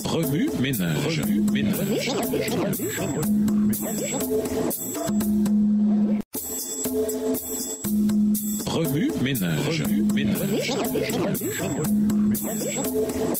Remue ménage. Remue ménage.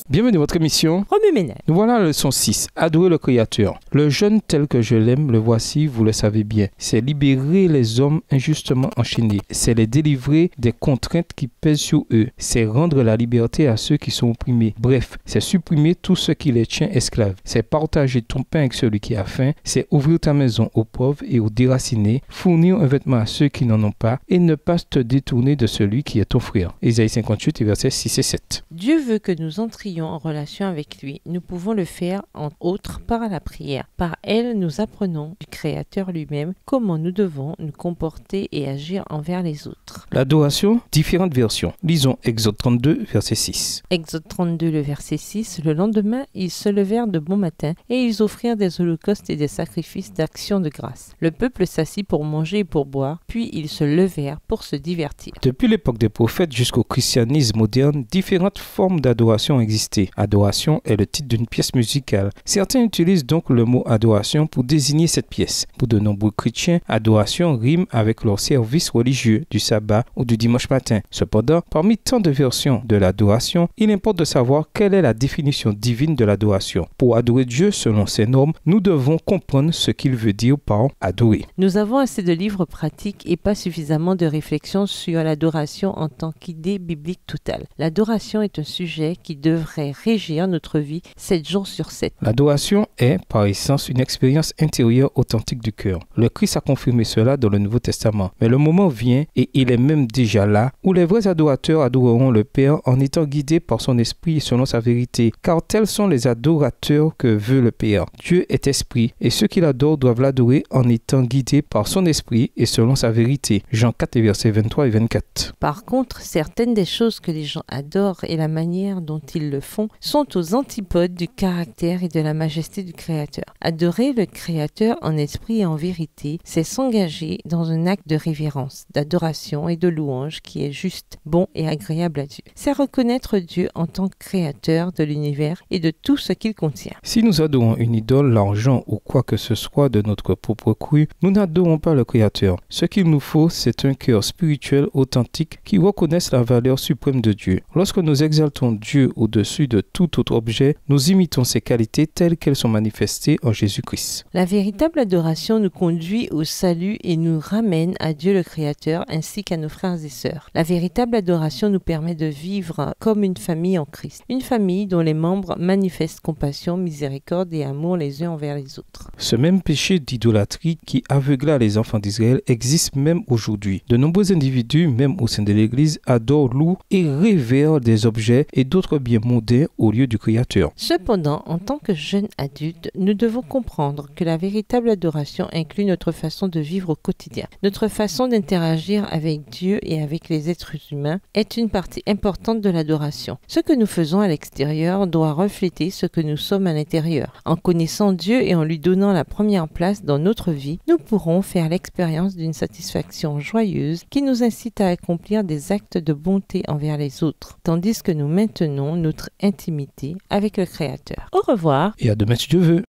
Bienvenue à votre émission Remue ménage. Nous voilà à la leçon 6, adorer le Créateur. Le jeûne tel que je l'aime, le voici, vous le savez bien. C'est libérer les hommes injustement enchaînés. C'est les délivrer des contraintes qui pèsent sur eux. C'est rendre la liberté à ceux qui sont opprimés. Bref, c'est supprimer tout ce qui les tient esclaves. C'est partager ton pain avec celui qui a faim. C'est ouvrir ta maison aux pauvres et aux déracinés. Fournir un vêtement à ceux qui n'en ont pas et ne pas te détourner de celui qui est ton frère. Ésaïe 58, versets 6 et 7. Dieu veut que nous entrions en relation avec lui. Nous pouvons le faire, entre autres, par la prière. Par elle, nous apprenons du Créateur lui-même comment nous devons nous comporter et agir envers les autres. L'adoration, différentes versions. Lisons Exode 32, verset 6. Exode 32, le verset 6. Le lendemain, ils se levèrent de bon matin et ils offrirent des holocaustes et des sacrifices d'action de grâce. Le peuple s'assit pour manger et pour boire, puis ils se levèrent pour se divertir. Depuis l'époque des prophètes jusqu'au christianisme moderne, différentes formes d'adoration ont existé. Adoration est le titre d'une pièce musicale. Certains utilisent donc le mot adoration pour désigner cette pièce. Pour de nombreux chrétiens, adoration rime avec leur service religieux du sabbat ou du dimanche matin. Cependant, parmi tant de versions de l'adoration, il importe de savoir quelle est la définition divine de l'adoration. Pour adorer Dieu selon ses normes, nous devons comprendre ce qu'il veut dire par adorer. Nous avons assez de livres pratiques et pas suffisamment de réflexions sur l'adoration en tant qu'idée biblique totale. L'adoration est un sujet qui devrait régir notre vie 7 jours sur 7. L'adoration est, par essence, une expérience intérieure authentique du cœur. Le Christ a confirmé cela dans le Nouveau Testament. Mais le moment vient, et il est même déjà là, où les vrais adorateurs adoreront le Père en étant guidés par son esprit et selon sa vérité. Car tels sont les adorateurs que veut le Père. Dieu est esprit, et ceux qui l'adorent doivent l'adorer en étant guidés par son esprit et selon sa vérité. Jean 4, versets 23 et 24. Par contre, certaines des choses que les gens adorent et la manière dont ils le font sont aux antipodes du caractère et de la majesté du Créateur. Adorer le Créateur en esprit et en vérité, c'est s'engager dans un acte de révérence, d'adoration et de louange qui est juste, bon et agréable à Dieu. C'est reconnaître Dieu en tant que Créateur de l'univers et de tout ce qu'il contient. Si nous adorons une idole, l'argent ou quoi que ce soit de notre propre cru, nous n'adorons pas le Créateur. Ce qu'il nous faut, c'est un cœur spirituel authentique qui reconnaisse la valeur suprême de Dieu. Lorsque nous exaltons Dieu au-dessus de tout autre objet, nous imitons ses qualités telles qu'elles sont manifestées en Jésus-Christ. La véritable adoration nous conduit au salut et nous ramène à Dieu le Créateur ainsi qu'à nos frères et sœurs. La véritable adoration nous permet de vivre comme une famille en Christ. Une famille dont les membres manifestent compassion, miséricorde et amour les uns envers les autres. Ce même péché d'idolâtrie qui aveugla les enfants d'Israël existe même aujourd'hui. De nombreux individus, même au sein de l'Église, adorent, louent et révèrent des objets et d'autres biens mondains au lieu du Créateur. Cependant, en tant que jeunes adultes, nous devons comprendre que la véritable adoration inclut notre façon de vivre au quotidien. Notre façon d'interagir avec Dieu et avec les êtres humains est une partie importante de l'adoration. Ce que nous faisons à l'extérieur doit refléter ce que nous sommes à l'intérieur. En connaissant Dieu et en lui donnant la première place dans notre vie, nous pourrons faire l'expérience d'une satisfaction joyeuse qui nous incite à accomplir des actes de bonté envers les autres, tandis que nous maintenons notre intimité avec le Créateur. Au revoir. Et à demain si Dieu veut.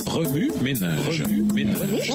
Remue ménage. Remue ménage.